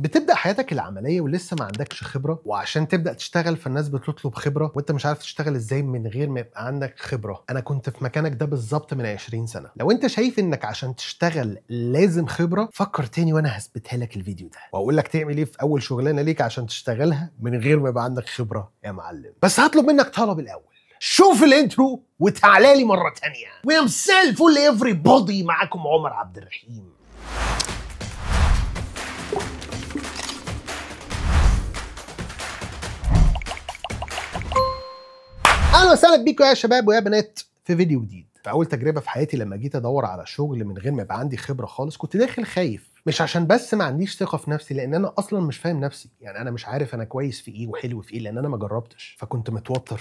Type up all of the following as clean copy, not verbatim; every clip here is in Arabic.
بتبدا حياتك العمليه ولسه ما عندكش خبره، وعشان تبدا تشتغل فالناس بتطلب خبره وانت مش عارف تشتغل ازاي من غير ما يبقى عندك خبره. انا كنت في مكانك ده بالظبط من 20 سنه. لو انت شايف انك عشان تشتغل لازم خبره، فكر تاني وانا هثبتها لك الفيديو ده واقول لك تعمل ايه في اول شغلانه ليك عشان تشتغلها من غير ما يبقى عندك خبره يا معلم. بس هطلب منك طلب الاول، شوف الانترو وتعالى لي مره تانيه. ومساء الفل everybody، معاكم عمر عبد الرحيم. اهلا وسهلا بيكم يا شباب ويا بنات في فيديو جديد. في اول تجربه في حياتي لما جيت ادور على شغل من غير ما يبقى عندي خبره خالص، كنت داخل خايف، مش عشان بس ما عنديش ثقه في نفسي، لان انا اصلا مش فاهم نفسي. يعني انا مش عارف انا كويس في ايه وحلو في ايه، لان انا ما جربتش. فكنت متوتر،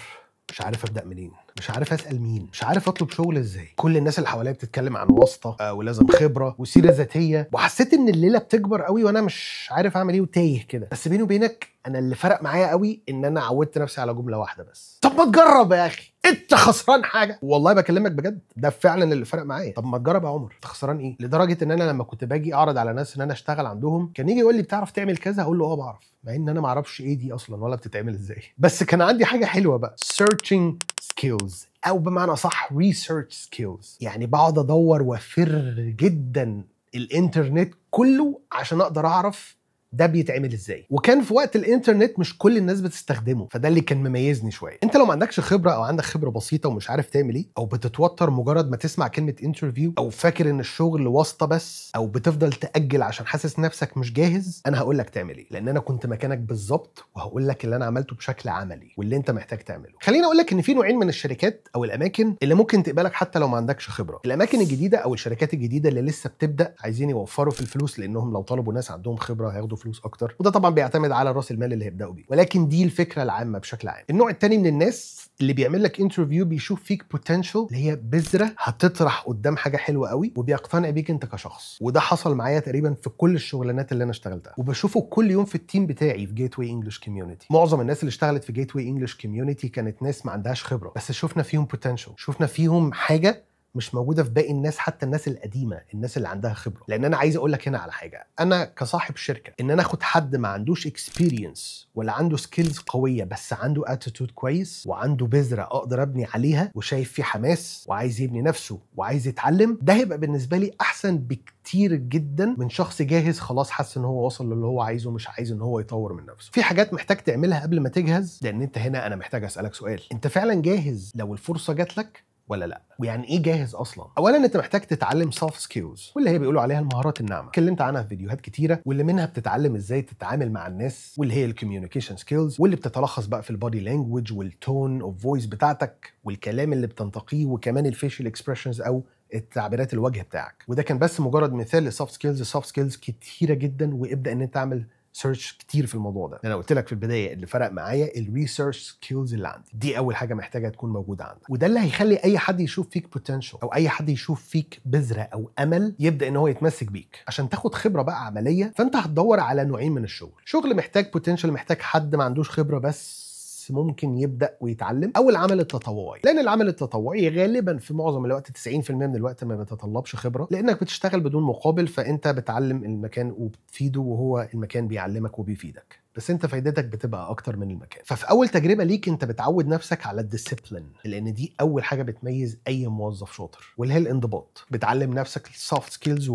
مش عارف ابدا منين، مش عارف اسال مين، مش عارف اطلب شغل ازاي. كل الناس اللي حواليا بتتكلم عن واسطه ولازم خبره وسيره ذاتيه، وحسيت ان الليله بتكبر قوي وانا مش عارف اعمل ايه وتايه كده. بس بيني وبينك انا اللي فرق معايا قوي ان انا عودت نفسي على جمله واحده بس: طب ما تجرب يا اخي، انت خسران حاجه؟ والله بكلمك بجد، ده فعلا اللي فرق معايا. طب ما تجرب يا عمر، انت خسران ايه؟ لدرجه ان انا لما كنت باجي اعرض على ناس ان انا اشتغل عندهم، كان يجي يقول لي بتعرف تعمل كذا؟ اقول له اه بعرف، مع ان انا ما اعرفش ايه دي اصلا ولا بتتعمل ازاي. بس كان عندي حاجه حلوه بقى، searching skills، او بمعنى صح research skills. يعني بقعد ادور وافر جدا الانترنت كله عشان اقدر اعرف ده بيتعمل ازاي. وكان في وقت الانترنت مش كل الناس بتستخدمه، فده اللي كان مميزني شويه. انت لو ما عندكش خبره او عندك خبره بسيطه ومش عارف تعمل ايه، او بتتوتر مجرد ما تسمع كلمه انترفيو، او فاكر ان الشغل واسطه بس، او بتفضل تاجل عشان حاسس نفسك مش جاهز، انا هقول لك تعمل ايه، لان انا كنت مكانك بالظبط، وهقول لك اللي انا عملته بشكل عملي واللي انت محتاج تعمله. خليني اقول لك ان في نوعين من الشركات او الاماكن اللي ممكن تقبلك حتى لو ما عندكش خبره. الاماكن الجديده او الشركات الجديده اللي لسه بتبدا، عايزين يوفروا في الفلوس، لانهم لو طلبوا ناس عندهم خبره هياخدوا فلوس اكتر، وده طبعا بيعتمد على راس المال اللي هيبداوا بيه. ولكن دي الفكره العامه بشكل عام. النوع الثاني من الناس اللي بيعمل لك انترفيو بيشوف فيك بوتنشال، اللي هي بذره هتطرح قدام حاجه حلوه قوي، وبيقتنع بيك انت كشخص. وده حصل معايا تقريبا في كل الشغلانات اللي انا اشتغلتها، وبشوفه كل يوم في التيم بتاعي في جيت واي انجلش كوميونتي. معظم الناس اللي اشتغلت في جيت واي انجلش كوميونتي كانت ناس ما عندهاش خبره، بس شفنا فيهم بوتنشال، شفنا فيهم حاجه مش موجوده في باقي الناس، حتى الناس القديمه، الناس اللي عندها خبره. لان انا عايز اقول لك هنا على حاجه، انا كصاحب شركه ان انا اخد حد ما عندوش اكسبيرينس ولا عنده سكيلز قويه، بس عنده اتيتيود كويس وعنده بذره اقدر ابني عليها، وشايف فيه حماس وعايز يبني نفسه وعايز يتعلم، ده هيبقى بالنسبه لي احسن بكتير جدا من شخص جاهز خلاص حاسس ان هو وصل للي هو عايزه، مش عايز ان هو يطور من نفسه. في حاجات محتاج تعملها قبل ما تجهز، لان انت هنا انا محتاج اسالك سؤال: انت فعلا جاهز لو الفرصه جات لك ولا لا؟ ويعني ايه جاهز اصلا؟ اولا انت محتاج تتعلم سوفت سكيلز، واللي هي بيقولوا عليها المهارات الناعمه، اتكلمت عنها في فيديوهات كتيره، واللي منها بتتعلم ازاي تتعامل مع الناس، واللي هي الكوميونيكيشن سكيلز، واللي بتتلخص بقى في البودي لانجوج والتون اوف فويس بتاعتك والكلام اللي بتنتقيه، وكمان الفيشل اكسبريشنز او التعبيرات الوجه بتاعك. وده كان بس مجرد مثال للسوفت سكيلز. السوفت سكيلز كتيره جدا، وابدا ان انت تعمل سيرش كتير في الموضوع ده. انا قلت لك في البدايه اللي فرق معايا الريسيرش سكيلز اللي عندي، دي اول حاجه محتاجه تكون موجوده عندك، وده اللي هيخلي اي حد يشوف فيك بوتنشال، او اي حد يشوف فيك بذره او امل يبدا ان هو يتمسك بيك. عشان تاخد خبره بقى عمليه، فانت هتدور على نوعين من الشغل: شغل محتاج بوتنشال، محتاج حد ما عندوش خبره بس ممكن يبدا ويتعلم، او العمل التطوعي. لان العمل التطوعي غالبا في معظم الوقت 90% من الوقت ما بيتطلبش خبره، لانك بتشتغل بدون مقابل، فانت بتعلم المكان وبتفيده، وهو المكان بيعلمك وبيفيدك، بس انت فايدتك بتبقى اكتر من المكان. ففي اول تجربه ليك انت بتعود نفسك على الديسيبلين، لان دي اول حاجه بتميز اي موظف شاطر، واللي هي الانضباط. بتعلم نفسك السوفت سكيلز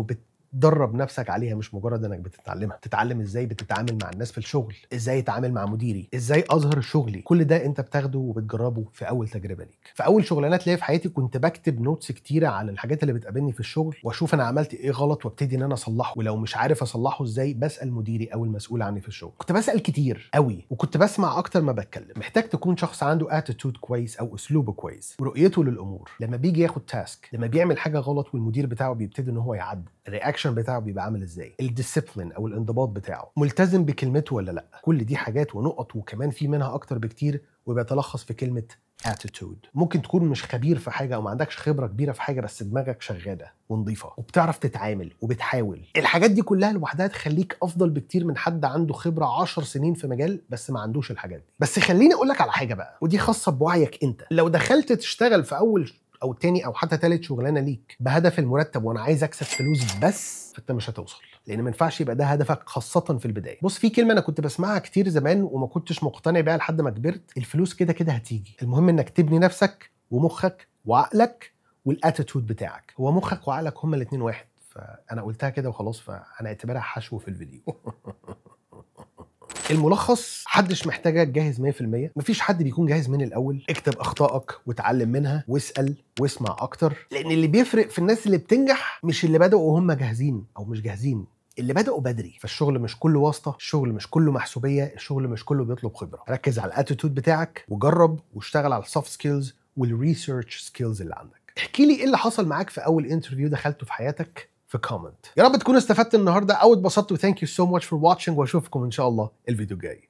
درب نفسك عليها، مش مجرد انك بتتعلمها. تتعلم ازاي بتتعامل مع الناس في الشغل، ازاي اتعامل مع مديري، ازاي اظهر شغلي. كل ده انت بتاخده وبتجربه في اول تجربه ليك. في اول شغلانات ليا في حياتي كنت بكتب نوتس كتيره على الحاجات اللي بتقابلني في الشغل، واشوف انا عملت ايه غلط وابتدي ان انا اصلحه، ولو مش عارف اصلحه ازاي بسال مديري او المسؤول عني في الشغل. كنت بسال كتير قوي، وكنت بسمع اكتر ما بتكلم. محتاج تكون شخص عنده اتيتيود كويس او اسلوبه كويس ورؤيته للامور. لما بيجي ياخد تاسك، لما بيعمل حاجه غلط والمدير بتاعه بيبتدي ان هو يعدل، الرياكشن بتاعه بيبقى عامل ازاي، الديسيبلين او الانضباط بتاعه، ملتزم بكلمته ولا لا. كل دي حاجات ونقط، وكمان في منها اكتر بكتير، وبيتلخص في كلمه attitude. ممكن تكون مش خبير في حاجه او ما عندكش خبره كبيره في حاجه، بس دماغك شغاله ونظيفه وبتعرف تتعامل وبتحاول. الحاجات دي كلها لوحدها تخليك افضل بكتير من حد عنده خبره 10 سنين في مجال بس ما عندوش الحاجات دي. بس خليني اقول لك على حاجه بقى، ودي خاصه بوعيك انت. لو دخلت تشتغل في اول او تاني او حتى تالت شغلانه ليك بهدف المرتب وانا عايز اكسب فلوس بس، فانت مش هتوصل، لان ما ينفعش يبقى ده هدفك خاصه في البدايه. بص، في كلمه انا كنت بسمعها كتير زمان وما كنتش مقتنع بيها لحد ما كبرت: الفلوس كده كده هتيجي، المهم انك تبني نفسك ومخك وعقلك والاتيتود بتاعك. هو مخك وعقلك هما الاثنين واحد، فانا قلتها كده وخلاص، فانا اعتبرها حشو في الفيديو. الملخص: محدش محتاجك جاهز 100%، مفيش حد بيكون جاهز من الاول. اكتب اخطائك وتعلم منها واسال واسمع اكتر، لان اللي بيفرق في الناس اللي بتنجح مش اللي بدأوا وهم جاهزين او مش جاهزين، اللي بدأوا بدري. فالشغل مش كله واسطه، الشغل مش كله محسوبيه، الشغل مش كله بيطلب خبره. ركز على الاتيتود بتاعك وجرب واشتغل على السوفت سكيلز والريسيرش سكيلز اللي عندك. احكي لي ايه اللي حصل معاك في اول انترفيو دخلته في حياتك في كومنت. يا رب تكونوا استفدت النهارده او اتبسطتوا. ثانك يو سو ماتش فور واتشنج، واشوفكم ان شاء الله الفيديو الجاي.